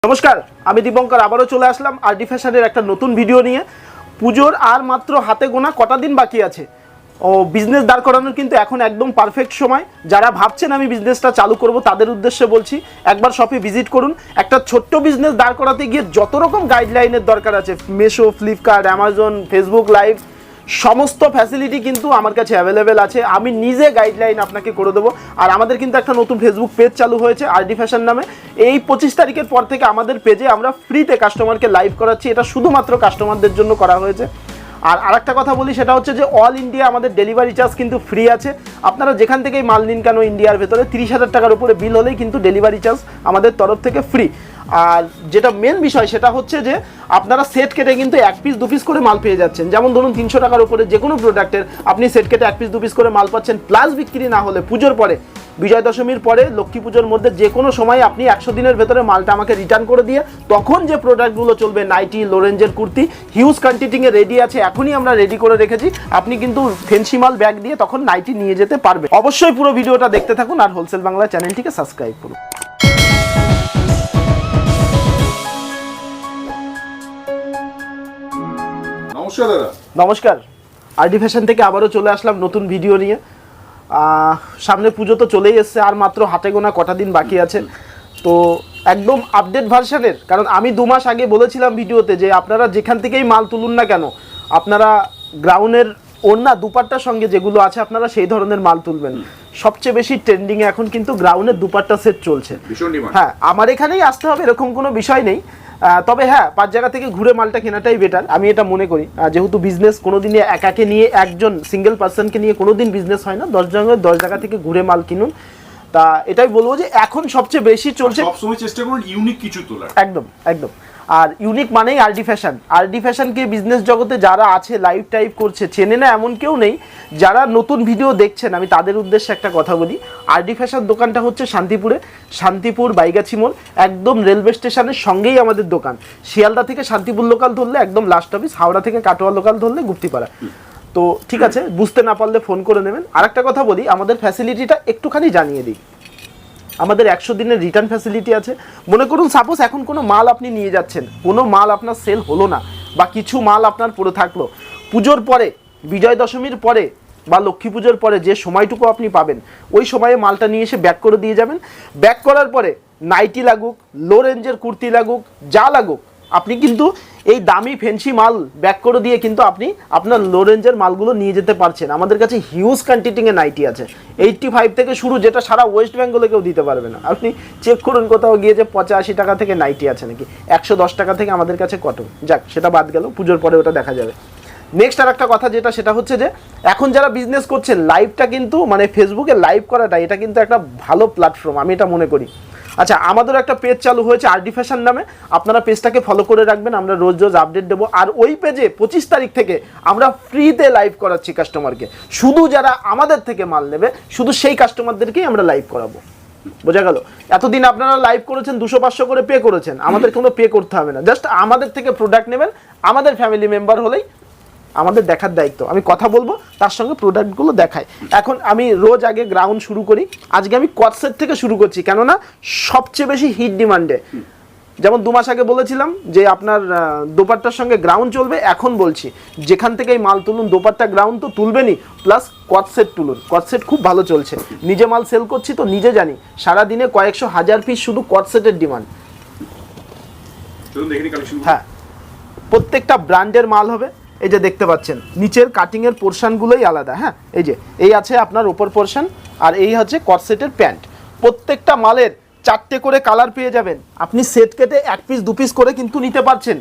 নমস্কার, আমি দীপঙ্কর আবারও চলে আসলাম আরডি ফ্যাশনের একটা নতুন ভিডিও নিয়ে। পুজোর আর মাত্র হাতে গোনা কটা দিন বাকি আছে। বিজনেস দাঁড় করানোর কিন্তু এখন একদম পারফেক্ট সময়। যারা ভাবছেন আমি বিজনেসটা চালু করব তাদের উদ্দেশ্যে বলছি, একবার শপে ভিজিট করুন। একটা ছোট্ট বিজনেস দাঁড় করাতে গিয়ে যত রকম গাইডলাইনের দরকার আছে, Meesho, Flipkart, Amazon, Facebook live, সমস্ত ফ্যাসিলিটি কিন্তু আমার কাছে অ্যাভেলেবেল আছে। আমি নিজে গাইডলাইন আপনাকে করে দেবো। আর আমাদের কিন্তু একটা নতুন ফেসবুক পেজ চালু হয়েছে আরডি ফ্যাশন নামে। এই 25 তারিখের পর থেকে আমাদের পেজে আমরা ফ্রিতে কাস্টমারকে লাইভ করাচ্ছি। এটা শুধুমাত্র কাস্টমারদের জন্য করা হয়েছে। আর আরেকটা কথা বলি, সেটা হচ্ছে যে অল ইন্ডিয়া আমাদের ডেলিভারি চার্জ কিন্তু ফ্রি আছে। আপনারা যেখান থেকেই মাল নিন কেন ইন্ডিয়ার ভেতরে 30,000 টাকার উপরে বিল হলেই কিন্তু ডেলিভারি চার্জ আমাদের তরফ থেকে ফ্রি। আর যেটা মেন বিষয় সেটা হচ্ছে যে আপনারা সেট কেটে কিন্তু 1 পিস 2 পিস করে মাল পেয়ে যাচ্ছেন। যেমন ধরুন 300 টাকার উপরে যে কোনো প্রোডাক্টের আপনি সেট কেটে 1 পিস 2 পিস করে মাল পাচ্ছেন। প্লাস বিক্রি না হলে পুজোর পরে, বিজয় দশমীর পরে, লক্ষ্মী পুজোর মধ্যে যে কোনো সময় আপনি 100 দিনের ভেতরে মালটা আমাকে রিটার্ন করে দিয়ে তখন যে প্রোডাক্টগুলো চলবে, নাইটি, লো রেঞ্জের কুর্তি, হিউজ কোয়ান্টিটিংয়ে রেডি আছে, এখনই আমরা রেডি করে রেখেছি। আপনি কিন্তু ফেন্সি মাল ব্যাগ দিয়ে তখন নাইটি নিয়ে যেতে পারবে। অবশ্যই পুরো ভিডিওটা দেখতে থাকুন আর হোলসেল বাংলা চ্যানেলটিকে সাবস্ক্রাইব করুন। নমস্কার, আরডি ফ্যাশন থেকে আবারও চলে আসলাম নতুন ভিডিও নিয়ে। সামনে পুজো তো চলেই এসছে, আর মাত্র হাতে গোনা কটা দিন বাকি আছে। তো একদম আপডেট ভার্সনের, কারণ আমি 2 মাস আগে বলেছিলাম ভিডিওতে যে আপনারা যেখান থেকেই মাল তুলুন না কেন, আপনারা গ্রাউন্ডের ওড়না দুপাট্টার সঙ্গে যেগুলো আছে আপনারা সেই ধরনের মাল তুলবেন। সবচেয়ে বেশি ট্রেন্ডিংয়ে এখন কিন্তু গ্রাউন্ডের দুপাট্টা সেট চলছে। হ্যাঁ, আমার এখানেই আসতে হবে এরকম কোনো বিষয় নেই। তবে হ্যাঁ, 5 জায়গা থেকে ঘুরে মালটা কেনাটাই বেটার, আমি এটা মনে করি। যেহেতু বিজনেস কোনোদিনই একাকে নিয়ে, একজন সিঙ্গেল পার্সনকে নিয়ে কোনোদিন বিজনেস হয় না। 10 জায়গা থেকে ঘুরে মাল কিনুন। তা এটাই বলবো যে এখন সবচেয়ে বেশি চলছে, সবসময় চেষ্টা করুন ইউনিক কিছু তোলার। একদম একদম। আর ইউনিক মানেই আরডি ফ্যাশন। আরডি ফ্যাশনকে বিজনেস জগতে যারা আছে, লাইভ টাইপ করছে, চেনে না এমন কেউ নেই। যারা নতুন ভিডিও দেখছেন আমি তাদের উদ্দেশ্যে একটা কথা বলি। আরডি ফ্যাশন দোকানটা হচ্ছে শান্তিপুরে, শান্তিপুর বাইগাছি মোড়, একদম রেলওয়ে স্টেশনের সঙ্গেই আমাদের দোকান। শিয়ালদা থেকে শান্তিপুর লোকাল ধরলে একদম লাস্ট অফিস, হাওড়া থেকে কাটোয়া লোকাল ধরলে গুপ্তিপাড়া। তো ঠিক আছে, বুঝতে না পারলে ফোন করে নেবেন। আর একটা কথা বলি, আমাদের ফ্যাসিলিটিটা একটুখানি জানিয়ে দিই। আমাদের 100 দিনের রিটার্ন ফ্যাসিলিটি আছে। মনে করুন সাপোজ এখন কোনো মাল আপনি নিয়ে যাচ্ছেন, কোনো মাল আপনার সেল হলো না, বা কিছু মাল আপনার পড়ে থাকলো, পুজোর পরে, বিজয় দশমীর পরে বা লক্ষ্মী পুজোর পরে যে সময়টুকু আপনি পাবেন, ওই সময়ে মালটা নিয়ে এসে ব্যাক করে দিয়ে যাবেন। ব্যাক করার পরে নাইটি লাগুক, লো রেঞ্জের কুর্তি লাগুক, যা লাগুক, আপনি কিন্তু এই দামি ফেন্সি মাল ব্যাক করে দিয়ে কিন্তু আপনি আপনার লো রেঞ্জের মালগুলো নিয়ে যেতে পারছেন। আমাদের কাছে হিউজ কোয়ান্টিটিংয়ে নাইটি আছে, 85 থেকে শুরু, যেটা সারা ওয়েস্ট বেঙ্গলে কেউ দিতে পারবে না। আপনি চেক করুন কোথাও গিয়ে যে 85 টাকা থেকে নাইটি আছে নাকি, 110 টাকা থেকে আমাদের কাছে কটন। যাক, সেটা বাদ গেল, পুজোর পরে ওটা দেখা যাবে। নেক্সট আর একটা কথা যেটা, সেটা হচ্ছে যে এখন যারা বিজনেস করছেন, লাইভটা কিন্তু মানে ফেসবুকে লাইভ করাটা, এটা কিন্তু একটা ভালো প্ল্যাটফর্ম, আমি এটা মনে করি। আচ্ছা, আমাদের একটা পেজ চালু হয়েছে আরডি ফ্যাশন নামে, আপনারা পেজটাকে ফলো করে রাখবেন। আমরা রোজ রোজ আপডেট দেবো। আর ওই পেজে 25 তারিখ থেকে আমরা ফ্রিতে লাইভ করাচ্ছি কাস্টমারকে। শুধু যারা আমাদের থেকে মাল নেবে, শুধু সেই কাস্টমারদেরকেই আমরা লাইভ করাবো। বোঝা গেল? এতদিন আপনারা লাইভ করেছেন, 200-500 করে পে করেছেন, আমাদের কোনো পে করতে হবে না। জাস্ট আমাদের থেকে প্রোডাক্ট নেবেন, আমাদের ফ্যামিলি মেম্বার হলেই আমাদের দেখার দায়িত্ব। আমি কথা বলবো, তার সঙ্গে প্রোডাক্টগুলো দেখাই। এখন আমি রোজ আগে গ্রাউন্ড শুরু করি, আজকে আমি কটসেট থেকে শুরু করছি, কেননা সবচেয়ে বেশি হিট ডিমান্ডে। যেমন 2 মাস আগে বলেছিলাম যে আপনার দোপাট্টার সঙ্গে গ্রাউন্ড চলবে, এখন বলছি যেখান থেকেই মাল তুলুন, দোপাট্টা গ্রাউন্ড তো তুলবেনই, প্লাস কটসেট তুলুন। কটসেট খুব ভালো চলছে, নিজে মাল সেল করছি তো নিজে জানি। সারাদিনে কয়েকশো হাজার পিস শুধু কটসেটের ডিমান্ড। হ্যাঁ, প্রত্যেকটা ব্র্যান্ডের মাল হবে। এই যে দেখতে পাচ্ছেন, নিচের কাটিংয়ের পোর্শনগুলোই আলাদা। হ্যাঁ, এই যে এই আছে আপনার উপর পোর্শন, আর এই হচ্ছে কটসেটের প্যান্ট। প্রত্যেকটা মালের 4টে করে কালার পেয়ে যাবেন। আপনি সেট কেটে 1 পিস 2 পিস করে কিন্তু নিতে পারছেন।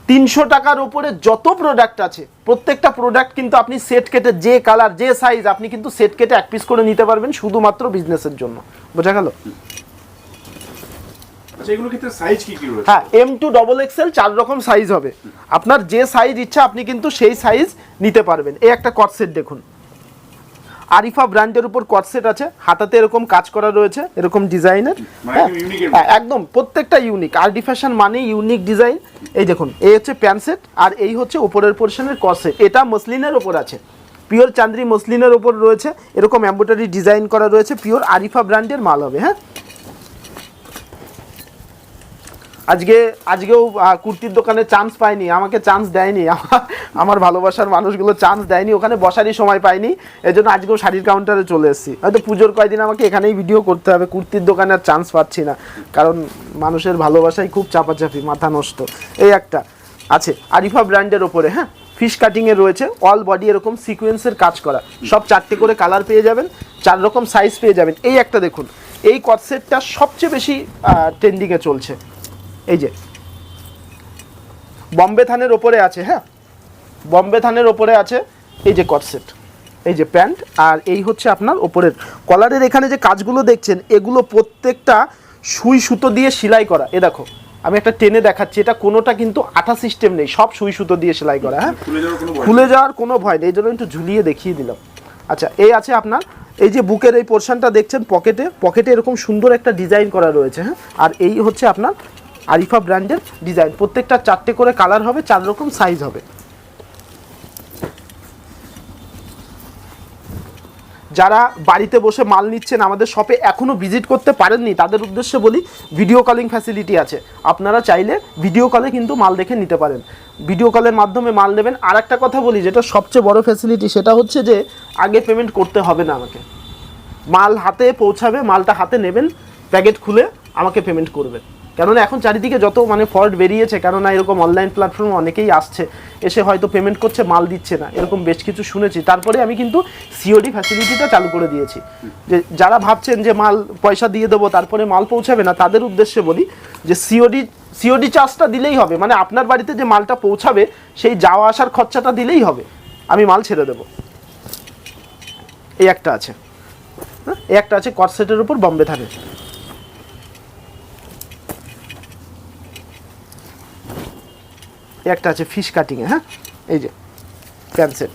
300 টাকার উপরে যত প্রোডাক্ট আছে, প্রত্যেকটা প্রোডাক্ট কিন্তু আপনি সেট কেটে, যে কালার, যে সাইজ, আপনি কিন্তু সেট কেটে 1 পিস করে নিতে পারবেন, শুধুমাত্র বিজনেসের জন্য। বোঝা গেল? হ্যাঁ, M2 XXL 4 রকম সাইজ হবে। আপনার যে সাইজ ইচ্ছা আপনি কিন্তু সেই সাইজ নিতে পারবেন। এই একটা কটসেট দেখুন, আরিফা ব্র্যান্ডের উপর কটসেট আছে, হাতাতে এরকম কাজ করা রয়েছে, এরকম ডিজাইনের। একদম প্রত্যেকটা ইউনিক। আরডি ফ্যাশন মানে ইউনিক ডিজাইন। এই দেখুন, এই হচ্ছে প্যান্ট সেট, আর এই হচ্ছে উপরের পোর্শনের কটসেট। এটা মসলিনের ওপর আছে, পিওর চান্দ্রি মসলিনের ওপর রয়েছে, এরকম এমব্রয়ডারি ডিজাইন করা রয়েছে, পিওর আরিফা ব্র্যান্ডের মাল হবে। হ্যাঁ, আজকেও কুর্তির দোকানে চান্স পাইনি, আমাকে চান্স দেয়নি, আমার ভালোবাসার মানুষগুলো চান্স দেয়নি, ওখানে বসারই সময় পাইনি, এই জন্য আজকেও শাড়ির কাউন্টারে চলে এসেছি। হয়তো পুজোর কয়দিন আমাকে এখানেই ভিডিও করতে হবে, কুর্তির দোকানে আর চান্স পাচ্ছি না, কারণ মানুষের ভালোবাসাই খুব চাপাচাপি, মাথা নষ্ট। এই একটা আছে আরিফা ব্র্যান্ডের ওপরে, হ্যাঁ, ফিশ কাটিংয়ে রয়েছে, অল বডি এরকম সিকোয়েন্সের কাজ করা, সব 4টে করে কালার পেয়ে যাবেন, 4 রকম সাইজ পেয়ে যাবেন। এই একটা দেখুন, এই কটসেটটা সবচেয়ে বেশি ট্রেন্ডিংয়ে চলছে। এই যে বম্বে থানের ওপরে আছে, হ্যাঁ, বম্বে থানের ওপরে আছে। এই যে কটসেট, এই যে প্যান্ট, আর এই হচ্ছে আপনার ওপরের কলারের এখানে যে কাজগুলো দেখছেন, এগুলো প্রত্যেকটা সুই সুতো দিয়ে সেলাই করা। এ দেখো, আমি একটা টেনে দেখাচ্ছি, এটা কোনোটা কিন্তু আঠা সিস্টেম নেই, সব সুই সুতো দিয়ে সেলাই করা, হ্যাঁ, খুলে যাওয়ার কোনো ভয় নেই, এই জন্য একটু ঝুলিয়ে দেখিয়ে দিলাম। আচ্ছা, এই আছে আপনার এই যে বুকের এই পোর্শনটা দেখছেন, পকেটে এরকম সুন্দর একটা ডিজাইন করা রয়েছে, হ্যাঁ, আর এই হচ্ছে আপনার আরিফা ব্র্যান্ডের ডিজাইন, প্রত্যেকটা 4টে করে কালার হবে, 4 রকম সাইজ হবে। যারা বাড়িতে বসে মাল নিচ্ছেন, আমাদের শপে এখনও ভিজিট করতে পারেননি, তাদের উদ্দেশ্যে বলি ভিডিও কলিং ফ্যাসিলিটি আছে, আপনারা চাইলে ভিডিও কলে কিন্তু মাল দেখে নিতে পারেন, ভিডিও কলের মাধ্যমে মাল নেবেন। আর একটা কথা বলি, যেটা সবচেয়ে বড় ফ্যাসিলিটি, সেটা হচ্ছে যে আগে পেমেন্ট করতে হবে না আমাকে, মাল হাতে পৌঁছাবে, মালটা হাতে নেবেন, প্যাকেট খুলে আমাকে পেমেন্ট করবেন। কেননা এখন চারিদিকে যত মানে ফল্ট বেরিয়েছে, কেননা এরকম অনলাইন প্ল্যাটফর্মে অনেকেই আসছে, এসে হয়তো পেমেন্ট করছে, মাল দিচ্ছে না, এরকম বেশ কিছু শুনেছি। তারপরে আমি কিন্তু সিওডি ফ্যাসিলিটিটা চালু করে দিয়েছি, যে যারা ভাবছেন যে মাল পয়সা দিয়ে দেবো তারপরে মাল পৌঁছাবে না, তাদের উদ্দেশ্যে বলি যে সিওডি চার্জটা দিলেই হবে, মানে আপনার বাড়িতে যে মালটা পৌঁছাবে সেই যাওয়া আসার খরচাটা দিলেই হবে, আমি মাল ছেড়ে দেবো। এই একটা আছে, হ্যাঁ, এই একটা আছে কটসেটের উপর বম্বে থানে। একটা আছে ফিশ কাটিংয়ে, হ্যাঁ, এই যে প্যান্ট সেট,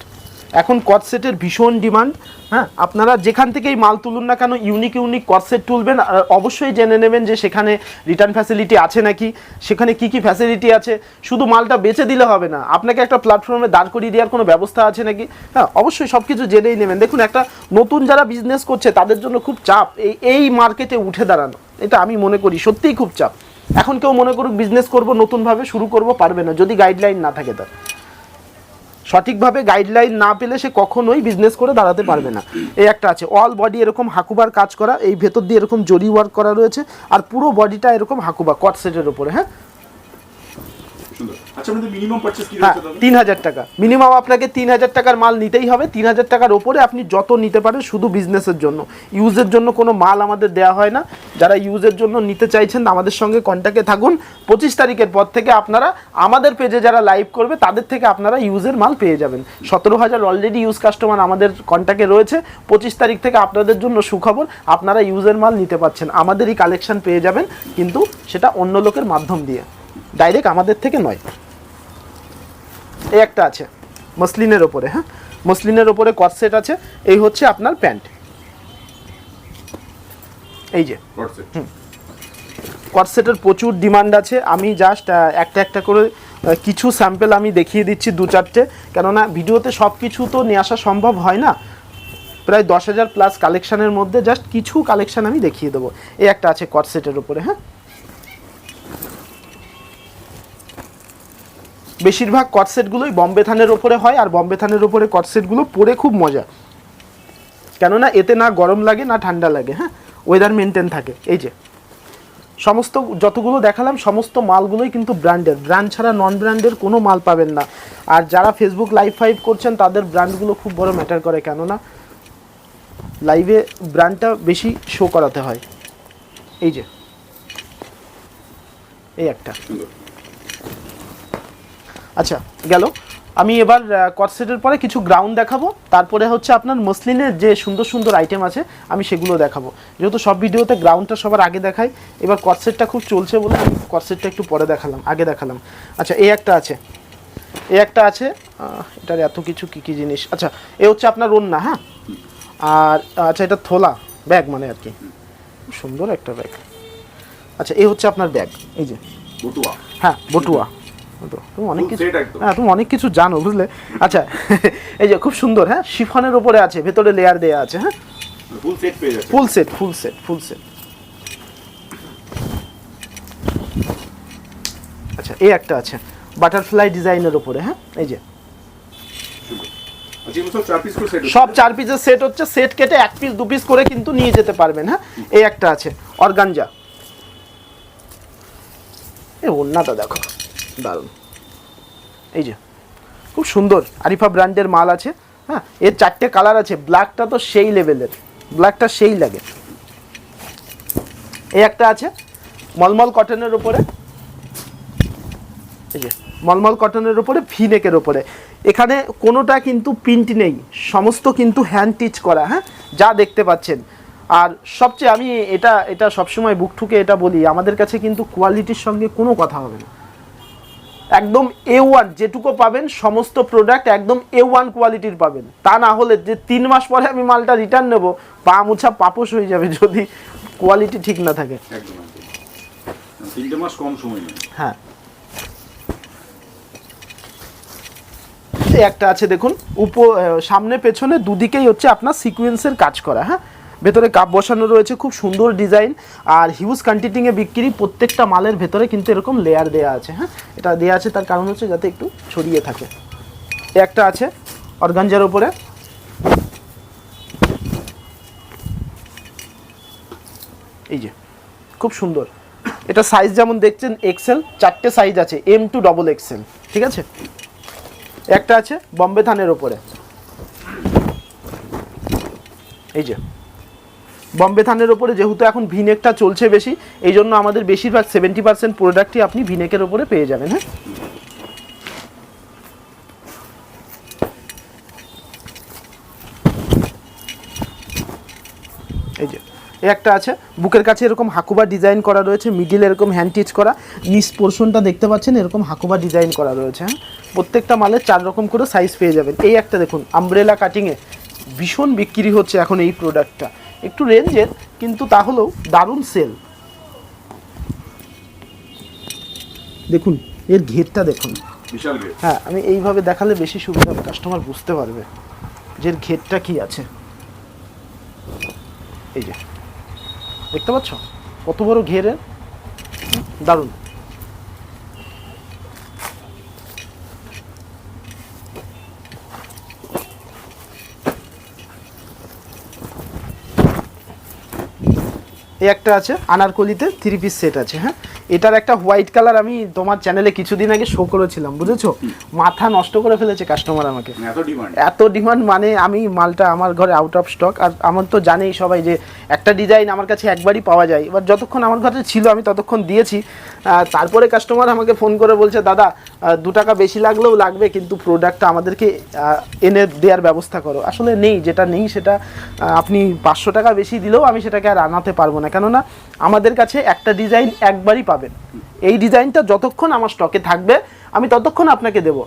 এখন কটসেটের ভীষণ ডিমান্ড, হ্যাঁ, আপনারা যেখান থেকেই মাল তুলুন না কেন ইউনিক কটসেট তুলবেন, আর অবশ্যই জেনে নেবেন যে সেখানে রিটার্ন ফ্যাসিলিটি আছে নাকি, সেখানে কি কি ফ্যাসিলিটি আছে, শুধু মালটা বেচে দিলে হবে না, আপনাকে একটা প্ল্যাটফর্মে দাঁড় করিয়ে দেওয়ার কোনো ব্যবস্থা আছে নাকি, হ্যাঁ, অবশ্যই সব কিছু জেনেই নেবেন। দেখুন, একটা নতুন যারা বিজনেস করছে তাদের জন্য খুব চাপ এই মার্কেটে উঠে দাঁড়ানো, এটা আমি মনে করি সত্যিই খুব চাপ। এখন কেউ মনে করুক বিজনেস করব, নতুনভাবে শুরু করব, পারবে না যদি গাইডলাইন না থাকে, তার সঠিকভাবে গাইডলাইন না পেলে সে কখনোই বিজনেস করে দাঁড়াতে পারবে না। এই একটা আছে অল বডি এরকম হাকুবার কাজ করা, এই ভেতর দিয়ে এরকম জরি ওয়ার্ক করা রয়েছে, আর পুরো বডিটা এরকম হাকুবা কট সেটের উপরে, হ্যাঁ, আচ্ছা, আমাদের মিনিমাম পারচেজ কি হ্যাঁ, হতে হবে? 3000 টাকা মিনিমাম, আপনাকে 3000 টাকার মাল নিতেই হবে। 3000 টাকার ওপরে আপনি যত নিতে পারেন, শুধু বিজনেসের জন্য, ইউজের জন্য কোনো মাল আমাদের দেওয়া হয় না। যারা ইউজের জন্য নিতে চাইছেন আমাদের সঙ্গে কন্ট্যাক্টে থাকুন। 25 তারিখের পর থেকে আপনারা আমাদের পেজে যারা লাইভ করবে তাদের থেকে আপনারা ইউজের মাল পেয়ে যাবেন। 17,000 অলরেডি ইউজ কাস্টমার আমাদের কন্ট্যাক্টে রয়েছে। 25 তারিখ থেকে আপনাদের জন্য সুখবর, আপনারা ইউজের মাল নিতে পারছেন, আমাদেরই কালেকশন পেয়ে যাবেন, কিন্তু সেটা অন্য লোকের মাধ্যম দিয়ে, ডাইরেক্ট আমাদের থেকে নয়। এই একটা আছে মসলিনের ওপরে, হ্যাঁ, মসলিনের ওপরে কটসেট আছে, এই হচ্ছে আপনার প্যান্ট, এই যে কটসেটের প্রচুর ডিমান্ড আছে। আমি জাস্ট একটা করে কিছু স্যাম্পল আমি দেখিয়ে দিচ্ছি, 2-4টে, কেননা ভিডিওতে সব কিছু তো নিয়ে আসা সম্ভব হয় না। প্রায় 10,000 প্লাস কালেকশানের মধ্যে জাস্ট কিছু কালেকশান আমি দেখিয়ে দেবো। এই একটা আছে কটসেটের ওপরে, হ্যাঁ, বেশিরভাগ কটসেটগুলোই বম্বে থানের ওপরে হয়, আর বম্বে থানের ওপরে কটসেটগুলো পরে খুব মজা, কেননা এতে না গরম লাগে না ঠান্ডা লাগে, হ্যাঁ, ওয়েদার মেনটেন থাকে। এই যে সমস্ত যতগুলো দেখালাম সমস্ত মালগুলোই কিন্তু ব্র্যান্ডের, ব্র্যান্ড ছাড়া নন ব্র্যান্ডের কোনো মাল পাবেন না। আর যারা ফেসবুক লাইভ ফাইভ করছেন তাদের ব্র্যান্ডগুলো খুব বড় ম্যাটার করে, কেননা লাইভে ব্র্যান্ডটা বেশি শো করাতে হয়। এই যে এই একটা, আচ্ছা গেল। আমি এবার কটসেটের পরে কিছু গ্রাউন্ড দেখাবো, তারপরে হচ্ছে আপনার মসলিনের যে সুন্দর সুন্দর আইটেম আছে আমি সেগুলো দেখাবো, যেহেতু সব ভিডিওতে গ্রাউন্ডটা সবার আগে দেখাই। এবার কটসেটটা খুব চলছে বলে আমি কটসেটটা একটু পরে দেখালাম, আগে দেখালাম। আচ্ছা, এই একটা আছে, এটার এত কিছু কী কী জিনিস। আচ্ছা, এ হচ্ছে আপনার ওন্না, হ্যাঁ, আর আচ্ছা এটা থোলা ব্যাগ, মানে আর কি খুব সুন্দর একটা ব্যাগ। আচ্ছা, এই হচ্ছে আপনার ব্যাগ, এই যে বটুয়া, হ্যাঁ বটুয়া, তুমি অনেক কিছু, হ্যাঁ তুমি অনেক কিছু জানো, বুঝলে। আচ্ছা, এই যে খুব সুন্দর, হ্যাঁ, শিফনের উপরে আছে, ভেতরে লেয়ার দেওয়া আছে, হ্যাঁ, ফুল সেট পেয়ে যাচ্ছে, ফুল সেট। আচ্ছা এই একটা আছে বাটারফ্লাই ডিজাইনের উপরে, হ্যাঁ এই যে সুন্দর। আচ্ছা এগুলো সব 4 পিস করে সেট সব 4 পিসের সেট হচ্ছে, সেট কেটে 1 পিস 2 পিস করে কিন্তু নিয়ে যেতে পারবেন। হ্যাঁ এই একটা আছে অর্গানজা, এই ওন্নাটা দেখো দারুণ, এই যে খুব সুন্দর আরিফা ব্র্যান্ডের মাল আছে। হ্যাঁ এর 4টে কালার আছে, ব্ল্যাকটা তো সেই লেভেলের, ব্ল্যাকটা সেই লাগে। এই একটা আছে মলমল কটনের উপরে, এই যে মলমল কটনের উপরে ভিনেকের উপরে, এখানে কোনোটা কিন্তু প্রিন্ট নেই, সমস্ত কিন্তু হ্যান্ড টিচ করা। হ্যাঁ যা দেখতে পাচ্ছেন। আর সবচেয়ে আমি এটা সবসময় বুক ঠুকে এটা বলি, আমাদের কাছে কিন্তু কোয়ালিটির সঙ্গে কোনো কথা হবে না, একদম A1 যেটুকু পাবেন সমস্ত প্রোডাক্ট একদম A1 কোয়ালিটির পাবেন। তা না হলে যে 3 মাস পরে আমি মালটা রিটার্ন নেব, পা মুছা পাপোশ হয়ে যাবে যদি কোয়ালিটি ঠিক না থাকে। একদম 3 মাস কম সময় নেই। হ্যাঁ একটা আছে দেখুন, সামনে পেছনে দুদিকেই হচ্ছে আপনার সিকোয়েন্সের কাজ করা। হ্যাঁ ভেতরে কাপ বসানো রয়েছে, খুব সুন্দর ডিজাইন, আর হিউজ কোয়ান্টিটিংয়ে বিক্রি, প্রত্যেকটা মালের ভেতরে কিন্তু এরকম লেয়ার দেয়া আছে। হ্যাঁ এটা দেয়া আছে তার কারণ হচ্ছে যাতে একটু ছড়িয়ে থাকে। একটা আছে অর্গানজার উপরে, এই যে খুব সুন্দর, এটা সাইজ যেমন দেখছেন এক্সেল, 4টে সাইজ আছে M to XXL, ঠিক আছে। একটা আছে বম্বে থানের ওপরে, এই যে বম্বে থানের ওপরে, যেহেতু এখন ভিনেকটা চলছে বেশি, এই জন্য আমাদের বেশিরভাগ 70% প্রোডাক্টই আপনি ভিনেকের ওপরে পেয়ে যাবেন। হ্যাঁ এই যে একটা আছে বুকের কাছে এরকম হাকুবা ডিজাইন করা রয়েছে, মিডিল এরকম হ্যান্ড টিচ করা, নিচ পোর্শনটা দেখতে পাচ্ছেন এরকম হাকুবা ডিজাইন করা রয়েছে। হ্যাঁ প্রত্যেকটা মালের 4 রকম করে সাইজ পেয়ে যাবেন। এই একটা দেখুন আমব্রেলা কাটিংয়ে ভীষণ বিক্রি হচ্ছে এখন এই প্রোডাক্টটা, একটু রেঞ্জের কিন্তু তাহলেও দারুণ সেল। দেখুন এর ঘেরটা দেখুন, বিশাল ঘের। হ্যাঁ আমি এইভাবে দেখালে বেশি সুবিধা হবে, কাস্টমার বুঝতে পারবে যে এর ঘেরটা কি আছে। এই যে দেখতে পাচ্ছ কত বড় ঘেরের, দারুণ। এই একটা আছে আনারকলিতে 3 পিস সেট আছে। হ্যাঁ এটার একটা হোয়াইট কালার আমি তোমার চ্যানেলে কিছুদিন আগে শো করেছিলাম, বুঝেছো, মাথা নষ্ট করে ফেলেছে কাস্টমার আমাকে, এত ডিমান্ড, মানে আমি মালটা আমার ঘরে আউট অফ স্টক। আর আমার তো জানেই সবাই যে একটা ডিজাইন আমার কাছে একবারই পাওয়া যায়, এবার যতক্ষণ আমার ঘরে ছিল আমি ততক্ষণ দিয়েছি। তারপরে কাস্টমার আমাকে ফোন করে বলছে দাদা 2 টাকা বেশি লাগলেও লাগবে, কিন্তু প্রোডাক্টটা আমাদেরকে এনে দেওয়ার ব্যবস্থা করো। আসলে নেই, যেটা নেই সেটা আপনি 500 টাকা বেশি দিলেও আমি সেটাকে আর আনাতে পারবো না, কেননা আমাদের কাছে একটা ডিজাইন একবারই পাবেন, এই ডিজাইনটা যতক্ষণ আমার স্টকে থাকবে আমি ততক্ষণ আপনাকে দেবো।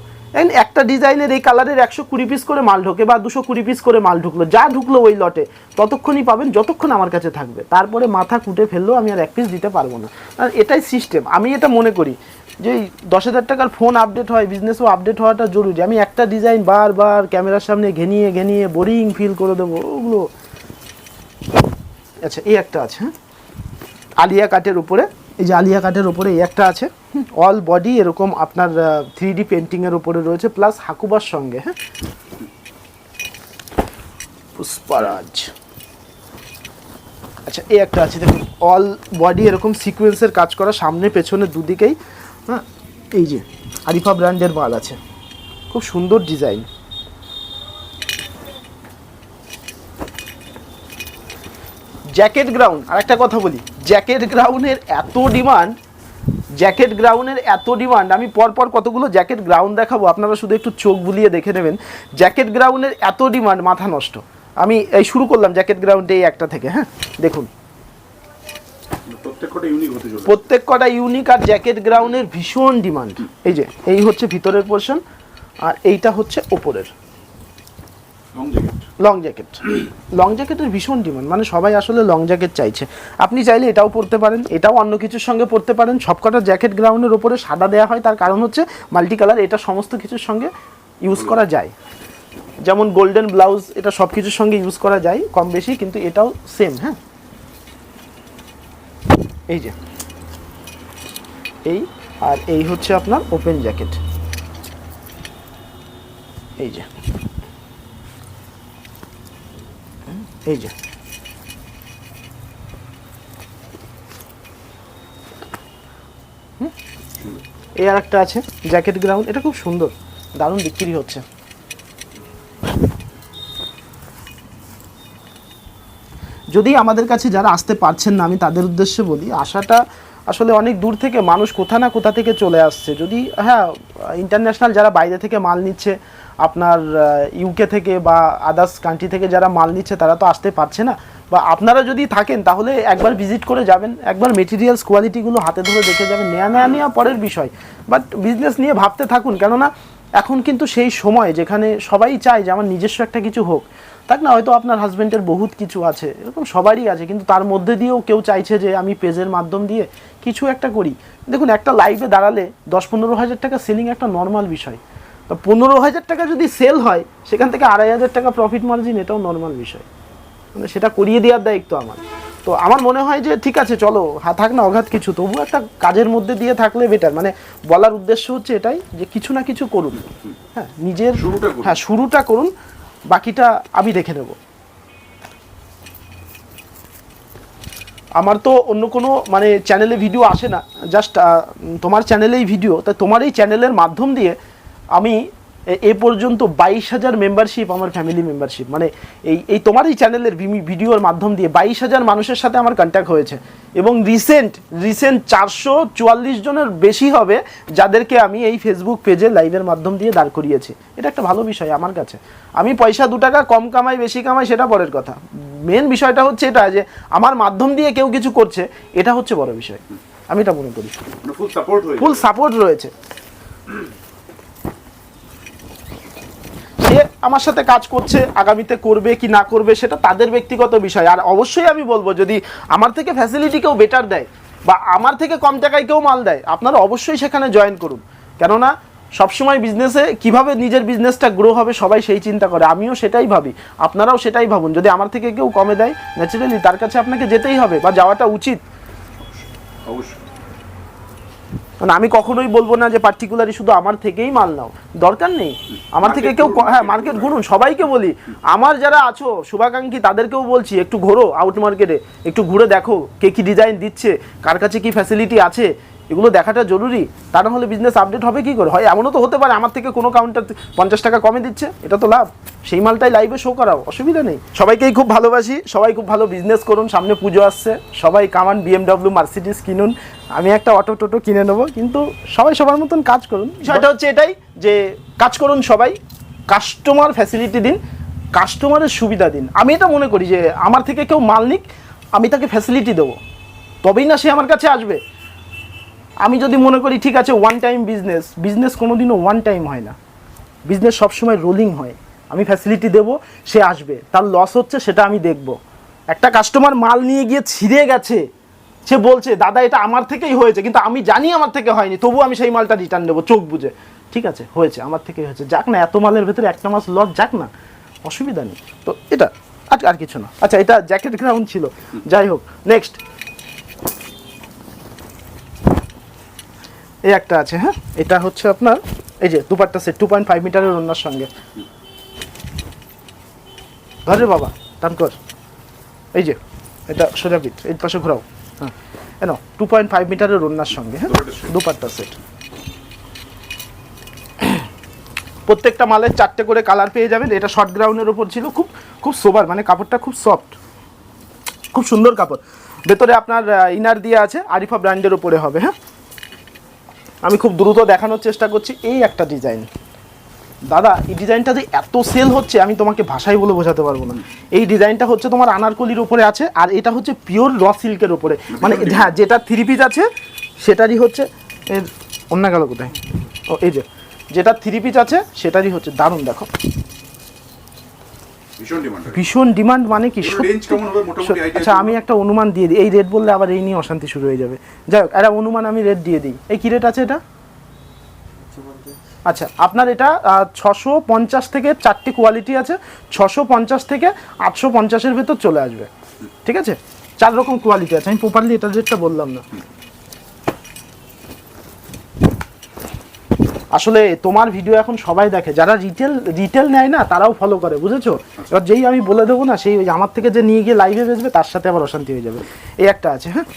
একটা ডিজাইনের এই কালারের 120 পিস করে মাল ঢোকে বা 220 পিস করে মাল ঢুকলো, যা ঢুকলো ওই লটে ততক্ষণই পাবেন যতক্ষণ আমার কাছে থাকবে, তারপরে মাথা কুটে ফেললেও আমি আর 1 পিস দিতে পারবো না। আর এটাই সিস্টেম, আমি এটা মনে করি যে 10,000 টাকার ফোন আপডেট হয়, বিজনেসও আপডেট হওয়াটা জরুরি। আমি একটা ডিজাইন বারবার ক্যামেরার সামনে ঘেনিয়ে ঘেনিয়ে বোরিং ফিল করে দেবো ওগুলো। আচ্ছা এই একটা আছে আলিয়া কাটের উপরে, এই যে আলিয়া কাটের উপরে এই একটা আছে, অল বডি এরকম আপনার 3D পেন্টিংয়ের উপরে রয়েছে, প্লাস হাকুবার সঙ্গে। হ্যাঁ পুষ্পারাজ। আচ্ছা এই একটা আছে দেখুন, অল বডি এরকম সিকোয়েন্সের কাজ করা, সামনে পেছনে দুদিকেই। হ্যাঁ এই যে আরিফা ব্র্যান্ডের মাল আছে, খুব সুন্দর ডিজাইন। জ্যাকেট গ্রাউন্ড, আর একটা কথা বলি, জ্যাকেট গ্রাউন্ডের এত ডিমান্ড, আমি পরপর কতগুলো জ্যাকেট গ্রাউন্ড দেখাবো, আপনারা শুধু একটু চোখ বুলিয়ে দেখে নেবেন। জ্যাকেট গ্রাউন্ডের এত ডিমান্ড মাথা নষ্ট। আমি এই শুরু করলাম জ্যাকেট গ্রাউন্ডে এই একটা থেকে। হ্যাঁ দেখুন প্রত্যেক কটা ইউনিক, আর জ্যাকেট গ্রাউন্ডের ভীষণ ডিমান্ড। এই যে এই হচ্ছে ভিতরের পোর্শন, আর এইটা হচ্ছে ওপরের লং জ্যাকেটের ভীষণ ডিমান্ড, মানে সবাই আসলে লং জ্যাকেট চাইছে। আপনি চাইলে এটাও পরতে পারেন, এটাও অন্য কিছুর সঙ্গে পরতে পারেন। সবকটা জ্যাকেট গ্রাউন্ডের ওপরে সাদা দেওয়া হয়, তার কারণ হচ্ছে মাল্টি কালার, এটা সমস্ত কিছুর সঙ্গে ইউজ করা যায়। যেমন গোল্ডেন ব্লাউজ, এটা সব কিছুর সঙ্গে ইউজ করা যায় কম বেশি, কিন্তু এটাও সেম। হ্যাঁ এই যে এই আর এই হচ্ছে আপনার ওপেন জ্যাকেট, এই যে এই যে এই আর একটা আছে জ্যাকেট গ্রাউন্ড, এটা খুব সুন্দর, দারুণ বিক্রি হচ্ছে। যদি আমাদের কাছে যারা আসতে পারছেন না, আমি তাদের উদ্দেশ্যে বলি, আসাটা আসলে অনেক দূর থেকে মানুষ কোথা না কোথা থেকে চলে আসছে। যদি হ্যাঁ ইন্টারন্যাশনাল যারা বাইরে থেকে মাল নিচ্ছে, আপনার ইউকে থেকে বা আদার্স কান্ট্রি থেকে যারা মাল নিচ্ছে, তারা তো আসতে পারছে না। বা আপনারা যদি থাকেন তাহলে একবার ভিজিট করে যাবেন, একবার মেটেরিয়ালস কোয়ালিটিগুলো হাতে ধরে দেখে যাবেন। নেওয়া পরের বিষয়, বাট বিজনেস নিয়ে ভাবতে থাকুন। কেননা এখন কিন্তু সেই সময় যেখানে সবাই চায় যে আমার নিজস্ব একটা কিছু হোক, তাক না হয়তো আপনার হাজব্যান্ডের বহুত কিছু আছে, এরকম সবারই আছে, কিন্তু তার মধ্যে দিয়েও কেউ চাইছে যে আমি পেজের মাধ্যম দিয়ে কিছু একটা করি। দেখুন একটা লাইভে দাঁড়ালে 10-15 হাজার টাকা সেলিং একটা নর্মাল বিষয়। তো 15 হাজার টাকা যদি সেল হয়, সেখান থেকে 2,500 টাকা প্রফিট মার্জিন, এটাও নর্মাল বিষয়। মানে সেটা করিয়ে দেওয়ার দায়িত্ব আমার। তো আমার মনে হয় যে ঠিক আছে চলো, থাক না অগাধ কিছু, তবু একটা কাজের মধ্যে দিয়ে থাকলে বেটার। মানে বলার উদ্দেশ্য হচ্ছে এটাই যে কিছু না কিছু করুন, হ্যাঁ নিজের শুরুটা করুন, বাকিটা আমি দেখে নেব। আমার তো অন্য কোনো মানে চ্যানেলে ভিডিও আসে না, জাস্ট তোমার চ্যানেলেই ভিডিও, তাই তোমার এই চ্যানেলের মাধ্যম দিয়ে আমি এ পর্যন্ত 22,000 মেম্বারশিপ, আমার ফ্যামিলি মেম্বারশিপ, মানে এই তোমার এই চ্যানেলের ভিডিওর মাধ্যম দিয়ে 22,000 মানুষের সাথে আমার কন্ট্যাক্ট হয়েছে। এবং রিসেন্ট 444 জনের বেশি হবে যাদেরকে আমি এই ফেসবুক পেজে লাইভের মাধ্যম দিয়ে দাঁড় করিয়েছি। এটা একটা ভালো বিষয় আমার কাছে। আমি পয়সা 2 টাকা কম কামাই বেশি কামাই সেটা পরের কথা, মেন বিষয়টা হচ্ছে এটা যে আমার মাধ্যম দিয়ে কেউ কিছু করছে, এটা হচ্ছে বড় বিষয়। আমি এটা মনে করি ফুল সাপোর্ট রয়েছে। সে আমার সাথে কাজ করছে, আগামীতে করবে কি না করবে সেটা তাদের ব্যক্তিগত বিষয়। আর অবশ্যই আমি বলবো, যদি আমার থেকে ফ্যাসিলিটি কেউ বেটার দেয় বা আমার থেকে কম টাকায় কেউ মাল দেয়, আপনারা অবশ্যই সেখানে জয়েন করুন। কেননা সবসময় বিজনেসে কিভাবে নিজের বিজনেসটা গ্রো হবে সবাই সেই চিন্তা করে, আমিও সেটাই ভাবি, আপনারাও সেটাই ভাবুন। যদি আমার থেকে কেউ কমে দেয়, ন্যাচারালি তার কাছে আপনাকে যেতেই হবে বা যাওয়াটা উচিত অবশ্যই। মানে আমি কখনোই বলবো না যে পার্টিকুলারলি শুধু আমার থেকেই মাল নাও, দরকার নেই। আমার থেকে কেউ হ্যাঁ মার্কেট ঘুরুন, সবাইকে বলি, আমার যারা আছো শুভাকাঙ্ক্ষী তাদেরকেও বলছি একটু ঘোরো আউট মার্কেটে, একটু ঘুরে দেখো কে কী ডিজাইন দিচ্ছে, কার কাছে কী ফ্যাসিলিটি আছে, এগুলো দেখাটা জরুরি। তা না হলে বিজনেস আপডেট হবে কী করে? হয় এমনও তো হতে পারে আমার থেকে কোনো কাউন্টার 50 টাকা কমে দিচ্ছে, এটা তো লাভ, সেই মালটাই লাইভে শো করাও, অসুবিধা নেই। সবাইকেই খুব ভালোবাসি, সবাই খুব ভালো বিজনেস করুন, সামনে পুজো আসছে, সবাই কামান BMW মার্সিডিজ কিনুন, আমি একটা অটো টোটো কিনে নেবো, কিন্তু সবাই সবার মতন কাজ করুন। বিষয়টা হচ্ছে এটাই যে কাজ করুন সবাই, কাস্টমার ফ্যাসিলিটি দিন, কাস্টমারের সুবিধা দিন। আমি এটা মনে করি যে আমার থেকে কেউ মাল নিক, আমি তাকে ফ্যাসিলিটি দেবো, তবেই না সে আমার কাছে আসবে। আমি যদি মনে করি ঠিক আছে ওয়ান টাইম বিজনেস কোনোদিনও ওয়ান টাইম হয় না, বিজনেস সবসময় রোলিং হয়। আমি ফ্যাসিলিটি দেবো, সে আসবে, তার লস হচ্ছে সেটা আমি দেখব। একটা কাস্টমার মাল নিয়ে গিয়ে ছিঁড়ে গেছে, সে বলছে দাদা এটা আমার থেকেই হয়েছে, কিন্তু আমি জানি আমার থেকে হয়নি, তবু আমি সেই মালটা রিটার্ন দেবো চোখ বুঝে, ঠিক আছে হয়েছে আমার থেকেই হয়েছে, যাক না, এত মালের ভেতরে একটা মাস লস যাক না, অসুবিধা নেই। তো এটা আর কিছু না। আচ্ছা এটা জ্যাকেট গ্রাউন্ড ছিল, যাই হোক। নেক্সট এই একটা আছে, হ্যাঁ এটা হচ্ছে আপনার এই যে দুপাট্টা সেট 2.5 মিটারের ওড়নার সঙ্গে। ধরে বাবা টান কর, এই যে এটা সোজা পিঠ, এই পাশে ঘোরাও, হ্যাঁ এনো 2.5 মিটারের ওড়নার সঙ্গে, হ্যাঁ দুপাট্টা সেট। প্রত্যেকটা মালের 4টে করে কালার পেয়ে যাবেন। এটা শর্ট গ্রাউন্ডের ওপর ছিল, খুব সোবার, মানে কাপড়টা খুব সফট, খুব সুন্দর কাপড়। ভেতরে আপনার ইনার দিয়ে আছে, আরিফা ব্র্যান্ডের ওপরে হবে। হ্যাঁ আমি খুব দ্রুত দেখানোর চেষ্টা করছি। এই একটা ডিজাইন, দাদা এই ডিজাইনটা যে এত সেল হচ্ছে আমি তোমাকে ভাষায় বলে বোঝাতে পারবো না। এই ডিজাইনটা হচ্ছে তোমার আনারকলির উপরে আছে, আর এটা হচ্ছে পিওর র সিল্কের উপরে, মানে হ্যাঁ যেটা 3 পিস আছে সেটারই হচ্ছে অন্য গেল কোথায়, ও এই যে যেটা 3 পিস আছে সেটারই হচ্ছে দারুণ। দেখো ভীষণ ডিমান্ড, মানে কি আচ্ছা আমি একটা অনুমান দিয়ে দিই, এই রেট বললে আবার এই নিয়ে অশান্তি শুরু হয়ে যাবে। যাই হোক একটা অনুমান আমি রেট দিয়ে দিই। এই কি রেট আছে এটা? আচ্ছা আপনার এটা 650 থেকে 4টে কোয়ালিটি আছে, 650 থেকে 850-এর ভেতর চলে আসবে, ঠিক আছে? 4 রকম কোয়ালিটি আছে, আমি প্রপারলি এটার রেটটা বললাম না। আসলে তোমার ভিডিও এখন সবাই দেখে, যারা রিটেল নেয় না তারাও ফলো করে, বুঝেছো? এবার যেই আমি বলে দেবো না, সেই ওই আমার থেকে যে নিয়ে গিয়ে লাইভে বেচবে তার সাথে আবার অশান্তি হয়ে যাবে। এই একটা আছে, হ্যাঁ।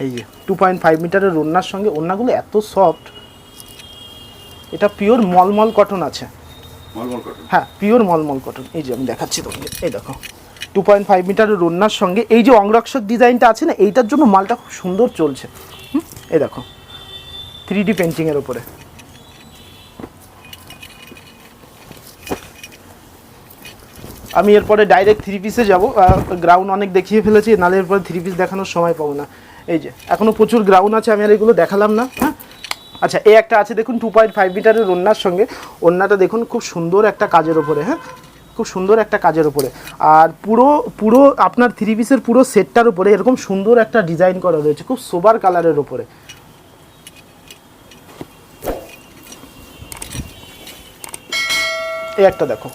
এই যে 2.5 মিটারের ওড়নার সঙ্গে, ওড়নাগুলো এত সফট, এটা পিওর মলমল কটন আছে। মলমল কটন? হ্যাঁ, পিওর মলমল কটন। এই যে আমি দেখাচ্ছি তোমাকে, এই দেখো 2.5 মিটারের ওড়নার সঙ্গে এই যে অংরক্ষক ডিজাইনটা আছে না, এইটার জন্য মালটা খুব সুন্দর চলছে। এই দেখো 3D পেন্টিংয়ের ওপরে। আমি এরপরে ডাইরেক্ট 3 পিসে যাবো, গ্রাউন্ড অনেক দেখিয়ে ফেলেছি, নালে এরপরে 3 পিস দেখানোর সময় পাবো না। এই যে এখনও প্রচুর গ্রাউন্ড আছে, আমি আর এগুলো দেখালাম না, হ্যাঁ। আচ্ছা, এই একটা আছে দেখুন 2.5 মিটারের ওড়নার সঙ্গে, ওড়নাটা দেখুন খুব সুন্দর একটা কাজের ওপরে, হ্যাঁ, খুব সুন্দর একটা কাজের ওপরে। আর পুরো আপনার 3 পিসের পুরো সেটটার উপরে এরকম সুন্দর একটা ডিজাইন করা রয়েছে, খুব সোবার কালারের ওপরে। এই একটা দেখো,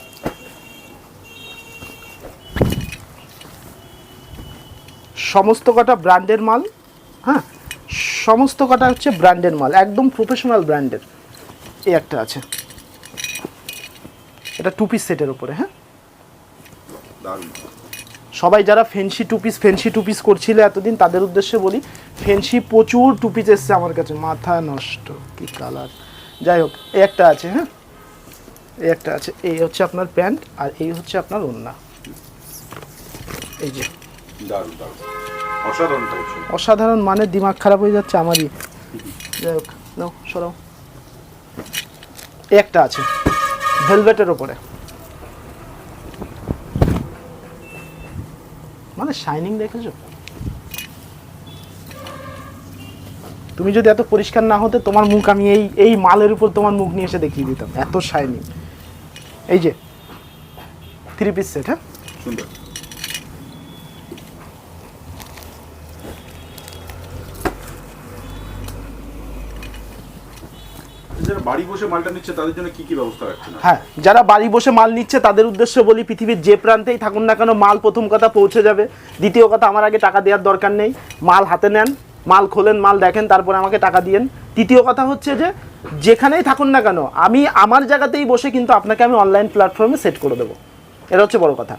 সমস্ত কটা ব্র্যান্ডের মাল, হ্যাঁ, সমস্ত কটা হচ্ছে ব্র্যান্ডের মাল, একদম প্রফেশনাল ব্র্যান্ডের। এই একটা আছে, এটা 2 পিস সেটের উপরে, হ্যাঁ। সবাই যারা ফেন্সি টু পিস করছিলে এতদিন, তাদের উদ্দেশ্যে বলি, ফেন্সি প্রচুর 2 পিস এসছে আমার কাছে, মাথা নষ্ট কি কালার। যাই হোক, এই একটা আছে, হ্যাঁ, এই একটা আছে। এই হচ্ছে আপনার প্যান্ট, আর এই হচ্ছে আপনার ওড়না। এই যে দারুণ দারুণ, অসাধারণ কালেকশন। অসাধারণ মানে দিমাগ খারাপ হয়ে যাচ্ছে আমারই। যাই হোক, নাও সরাও। এই একটা আছে ভেলভেটের ওপরে, মানে শাইনিং দেখেছো? তুমি যদি এত পরিষ্কার না হতে, তোমার মুখ আমি এই মালের উপর তোমার মুখ নিয়ে এসে দেখিয়ে দিতাম, এত শাইনিং। এই যে 3 পিস সেট, হ্যাঁ, সুন্দর। যারা বাড়ি বসে মালটা নিচ্ছে তাদের জন্য কি কি ব্যবস্থা রাখছেন? হ্যাঁ, যারা বাড়ি বসে মাল নিচ্ছে তাদের উদ্দেশ্যে বলি, পৃথিবীর যে প্রান্তেই থাকুন না কেন, মাল প্রথম কথা পৌঁছে যাবে। দ্বিতীয় কথা, আমার আগে টাকা দেওয়ার দরকার নেই, মাল হাতে নেন, মাল খোলেন, মাল দেখেন, তারপরে আমাকে টাকা দিয়েন। তৃতীয় কথা হচ্ছে যে যেখানেই থাকুন না কেন, আমি আমার জায়গাতেই বসে কিন্তু আপনাকে আমি অনলাইন প্ল্যাটফর্মে সেট করে দেবো। এটা হচ্ছে বড় কথা।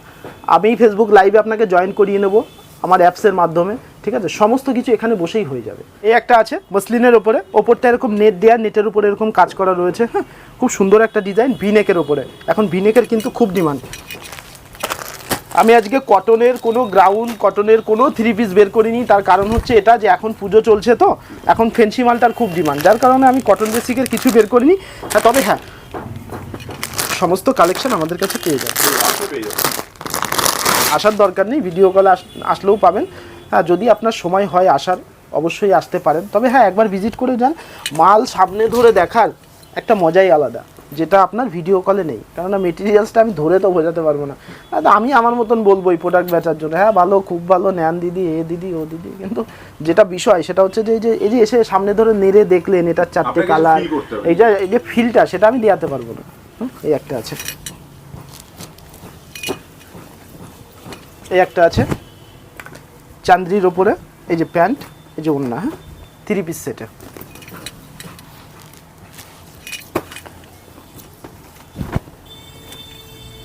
আমি ফেসবুক লাইভে আপনাকে জয়েন করিয়ে নেব আমার অ্যাপসের মাধ্যমে, ঠিক আছে? সমস্ত কিছু এখানে বসেই হয়ে যাবে। এই একটা আছে মসলিনের ওপরে, ওপরটা এরকম নেট দেওয়া, নেটের উপরে এরকম কাজ করা রয়েছে, হ্যাঁ, খুব সুন্দর একটা ডিজাইন, ভিনেকের ওপরে। এখন ভিনেকের কিন্তু খুব ডিমান্ড। আমি আজকে কটনের কোনো গ্রাউন্ড, কটনের কোনো 3 পিস বের করিনি, তার কারণ হচ্ছে এটা যে এখন পুজো চলছে, তো এখন ফেন্সি মালটার খুব ডিমান্ড, যার কারণে আমি কটন বেসিকের কিছু বের করিনি। হ্যাঁ, তবে হ্যাঁ, সমস্ত কালেকশন আমাদের কাছে পেয়ে যাবে, আসার দরকার নেই, ভিডিও কলে আসলেও পাবেন। হ্যাঁ, যদি আপনার সময় হয় আসার, অবশ্যই আসতে পারেন। তবে হ্যাঁ, একবার ভিজিট করে যান, মাল সামনে ধরে দেখার একটা মজাই আলাদা, যেটা আপনার ভিডিও কলে নেই। কেননা মেটেরিয়ালসটা আমি ধরে তো বোঝাতে পারবো না, আমি আমার মতন বলবো এই প্রোডাক্ট বেচার জন্য, হ্যাঁ ভালো, খুব ভালো, নেন দিদি, এ দিদি, ও দিদি, কিন্তু যেটা বিষয় সেটা হচ্ছে যে এই যে এসে সামনে ধরে নেড়ে দেখলেন এটার 4টে কালার, এই যে ফিলটা, সেটা আমি দেওয়াতে পারবো না। এই একটা আছে, এই একটা আছে চান্দ্রির ওপরে, এই যে প্যান্ট, এই যে ওড়না, হ্যাঁ, 3 পিস সেটে।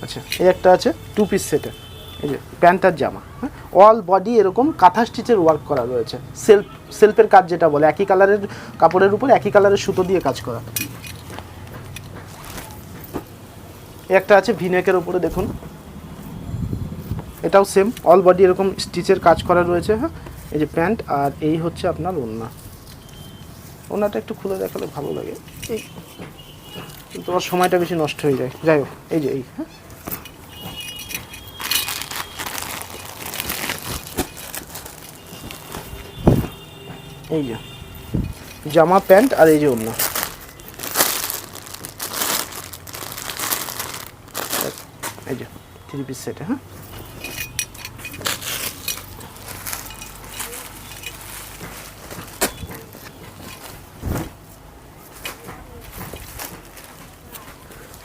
আচ্ছা, এই একটা আছে 2 পিস সেটে, এই যে প্যান্ট আর জামা, হ্যাঁ, অল বডি এরকম কাঁথা স্টিচের ওয়ার্ক করা রয়েছে, সেলফের কাজ যেটা বলে, একই কালারের কাপড়ের উপর একই কালারের সুতো দিয়ে কাজ করা। এই একটা আছে ভিনেকের ওপরে, দেখুন এটাও সেম, অল বডি এরকম স্টিচের কাজ করা রয়েছে, হ্যাঁ। এই যে প্যান্ট, আর এই হচ্ছে আপনার ওড়না। ওড়নাটা একটু খুলে দেখালে ভালো লাগে, এই তোমার সময়টা বেশি নষ্ট হয়ে যায়। যাই হোক, এই যে এই, হ্যাঁ, এই যে জামা, প্যান্ট, আর এই যে ওড়না। এই যে 3 পিস সেট, হ্যাঁ।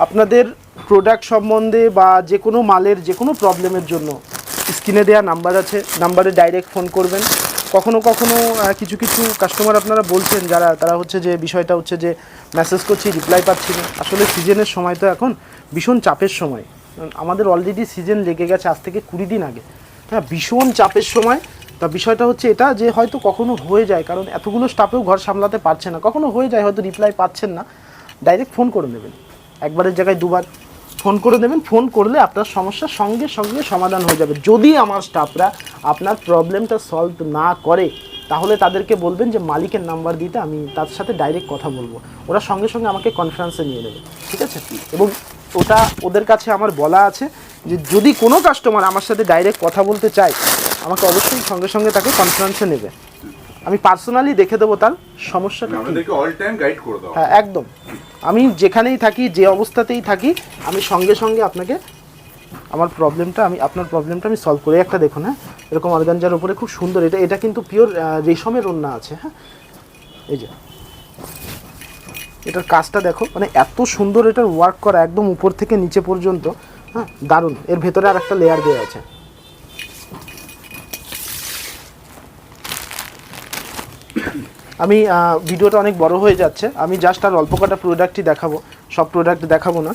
আপনাদের প্রোডাক্ট সম্বন্ধে বা যে কোনো মালের যে কোনো প্রবলেমের জন্য স্ক্রিনে দেওয়া নাম্বার আছে, নাম্বারে ডাইরেক্ট ফোন করবেন। কখনো কখনো কিছু কিছু কাস্টমার আপনারা বলছেন যারা, তারা হচ্ছে যে বিষয়টা হচ্ছে যে মেসেজ করছি রিপ্লাই পাচ্ছি না। আসলে সিজনের সময় তো এখন ভীষণ চাপের সময়, আমাদের অলরেডি সিজন লেগে গেছে আজ থেকে 20 দিন আগে, হ্যাঁ, ভীষণ চাপের সময়। তা বিষয়টা হচ্ছে এটা যে হয়তো কখনো হয়ে যায়, কারণ এতগুলো স্টাফেও ঘর সামলাতে পারছে না, কখনো হয়ে যায় হয়তো রিপ্লাই পাচ্ছেন না, ডাইরেক্ট ফোন করে নেবেন, একবারের জায়গায় দুবার ফোন করে দেবেন। ফোন করলে আপনার সমস্যার সঙ্গে সঙ্গে সমাধান হয়ে যাবে। যদি আমার স্টাফরা আপনার প্রবলেমটা সলভ না করে, তাহলে তাদেরকে বলবেন যে মালিকের নাম্বার দিতে, আমি তার সাথে ডাইরেক্ট কথা বলবো, ওরা সঙ্গে সঙ্গে আমাকে কনফারেন্সে নিয়ে নেবে, ঠিক আছে। এবং ওটা ওদের কাছে আমার বলা আছে যে যদি কোনো কাস্টমার আমার সাথে ডাইরেক্ট কথা বলতে চায়, আমাকে অবশ্যই সঙ্গে সঙ্গে তাকে কনফারেন্সে নেবে, আমি পার্সোনালি দেখে দেবো তার সমস্যাটা। আমাদেরকে অল টাইম গাইড করে দাও। হ্যাঁ, একদম। আমি যেখানেই থাকি, যে অবস্থাতেই থাকি, আমি সঙ্গে সঙ্গে আপনাকে আমার প্রবলেমটা, আপনার প্রবলেমটা আমি সলভ করে। একটা দেখুন, হ্যাঁ, এরকম অর্গানজার উপরে খুব সুন্দর, এটা কিন্তু পিওর রেশমের ওড়না আছে, হ্যাঁ, এই যে এটার কাজটা দেখো, মানে এত সুন্দর এটার ওয়ার্ক করা একদম উপর থেকে নিচে পর্যন্ত, হ্যাঁ, দারুণ। এর ভেতরে আর একটা লেয়ার দেওয়া আছে। আমি ভিডিওটা অনেক বড় হয়ে যাচ্ছে, আমি জাস্ট আর অল্প কটা প্রোডাক্টই দেখাবো, সব প্রোডাক্ট দেখাবো না।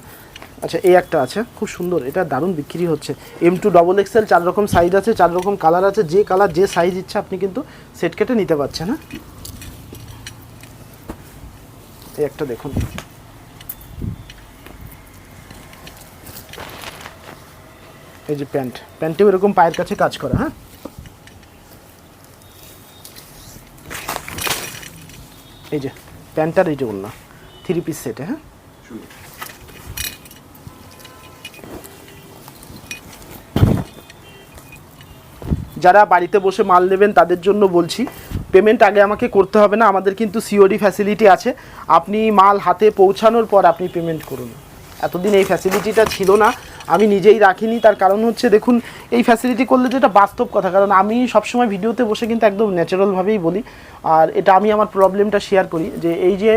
আচ্ছা, এই একটা আছে খুব সুন্দর, এটা দারুণ বিক্রি হচ্ছে। M2 XXL 4 রকম সাইজ আছে, 4 রকম কালার আছে, যে কালার যে সাইজ ইচ্ছা আপনি কিন্তু সেট কেটে নিতে পারছেন। হ্যাঁ, এই একটা দেখুন, এই যে প্যান্টেও এরকম পায়ের কাছে কাজ করা। হ্যাঁ, এই যে প্যান্টার, এই যে ওড়না, 3 পিস সেটে। হ্যাঁ, যারা বাড়িতে বসে মাল নেবেন তাদের জন্য বলছি, পেমেন্ট আগে আমাকে করতে হবে না, আমাদের কিন্তু COD ফ্যাসিলিটি আছে। আপনি মাল হাতে পৌঁছানোর পর আপনি পেমেন্ট করুন। এতদিন এই ফ্যাসিলিটিটা ছিল না, আমি নিজেই রাখিনি। তার কারণ হচ্ছে দেখুন, এই ফ্যাসিলিটি করলে যেটা বাস্তব কথা, কারণ আমি সবসময় ভিডিওতে বসে কিন্তু একদম ন্যাচারালভাবেই বলি, আর এটা আমি আমার প্রবলেমটা শেয়ার করি যে এই যে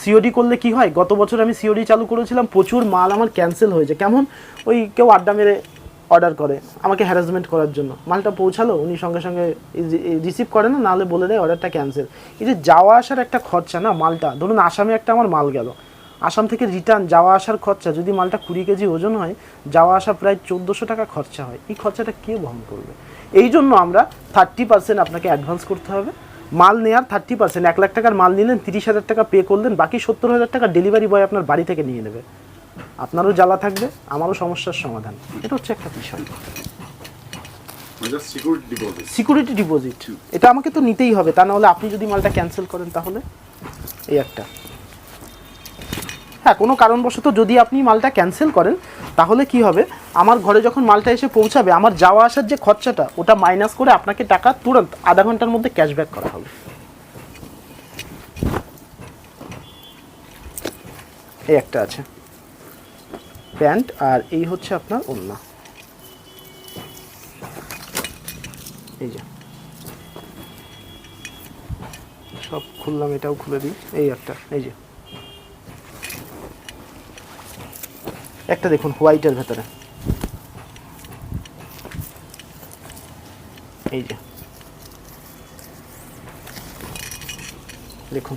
COD করলে কি হয়, গত বছর আমি COD চালু করেছিলাম, প্রচুর মাল আমার ক্যান্সেল হয়েছে। কেমন, ওই কেউ আড্ডা মেরে অর্ডার করে আমাকে হ্যারাসমেন্ট করার জন্য, মালটা পৌঁছালো, উনি সঙ্গে সঙ্গে রিসিভ করে না, নাহলে বলে দেয় অর্ডারটা ক্যান্সেল। এই যে যাওয়া আসার একটা খরচা না, মালটা ধরুন আসামে একটা আমার মাল গেল, আসাম থেকে রিটার্ন যাওয়া আসার খরচা, যদি মালটা 20 কেজি ওজন হয়, যাওয়া আসা প্রায় 1400 টাকা খরচা হয়। এই খরচাটা কে বহন করবে? এই জন্য আমরা 30% আপনাকে অ্যাডভান্স করতে হবে, মাল নেওয়ার 30%। 1 লাখ টাকার মাল নিলেন, 30,000 টাকা পে করলেন, বাকি 70,000 টাকা ডেলিভারি বয় আপনার বাড়ি থেকে নিয়ে নেবে। আপনারও জ্বালা থাকবে, আমারও সমস্যার সমাধান। এটা হচ্ছে একটা বিষয়, সিকিউরিটি ডিপোজিট। এটা আমাকে তো নিতেই হবে, তা নাহলে আপনি যদি মালটা ক্যান্সেল করেন তাহলে। এই একটা, হ্যাঁ, কোনো কারণবশত যদি আপনি মালটা ক্যান্সেল করেন, তাহলে কি হবে, আমার ঘরে যখন মালটা এসে পৌঁছাবে, আমার যাওয়া আসার যে খরচাটা, ওটা মাইনাস করে আপনাকে টাকা তুরন্ত আধা ঘন্টার মধ্যে ক্যাশব্যাক করা হবে। এই একটা আছে প্যান্ট, আর এই হচ্ছে আপনার ওড়না। এই যে সব খুললাম, এটাও খুলে দিই। এই একটা, এই যে একটা দেখুন হোয়াইটের ভেতরে, এই যে দেখুন,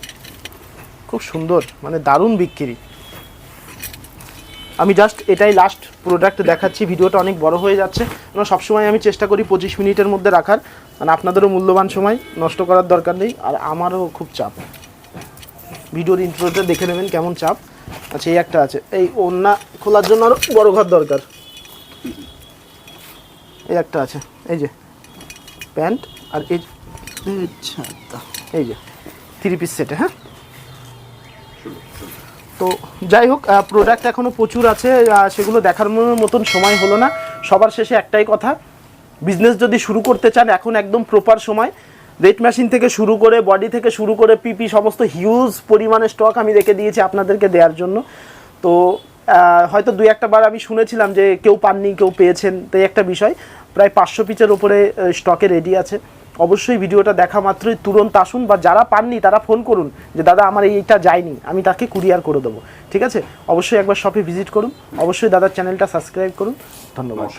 খুব সুন্দর, মানে দারুণ বিক্রি। আমি জাস্ট এটাই লাস্ট প্রোডাক্ট দেখাচ্ছি, ভিডিওটা অনেক বড় হয়ে যাচ্ছে, কারণ সবসময় আমি চেষ্টা করি 25 মিনিটের মধ্যে রাখার, মানে আপনাদেরও মূল্যবান সময় নষ্ট করার দরকার নেই, আর আমারও খুব চাপ। ভিডিওর ইন্ট্রোটা দেখে নেবেন কেমন চাপ। আচ্ছা, এই একটা আছে, এই ওড়না খোলার জন্য আরও বড় ঘর দরকার। এই একটা আছে, এই যে প্যান্ট, আর এই যে 3 পিস সেটে। হ্যাঁ, তো যাই হোক, প্রোডাক্ট এখনও প্রচুর আছে, সেগুলো দেখার মতন সময় হলো না। সবার শেষে একটাই কথা, বিজনেস যদি শুরু করতে চান, এখন একদম প্রপার সময়। রেট মেশিন থেকে শুরু করে, বডি থেকে শুরু করে, পিপি সমস্ত হিউজ পরিমাণে স্টক আমি রেখে দিয়েছি আপনাদেরকে দেওয়ার জন্য। তো হয়তো 2-1 বার আমি শুনেছিলাম যে কেউ পাননি, কেউ পেয়েছেন, তো এই একটা বিষয়। প্রায় 500 পিসের ওপরে স্টকে রেডি আছে। অবশ্যই ভিডিওটা দেখা মাত্রই তুরন্ত আসুন, বা যারা পাননি তারা ফোন করুন যে দাদা আমার এইটা যায়নি, আমি তাকে কুরিয়ার করে দেবো, ঠিক আছে। অবশ্যই একবার শপে ভিজিট করুন, অবশ্যই দাদার চ্যানেলটা সাবস্ক্রাইব করুন। ধন্যবাদ।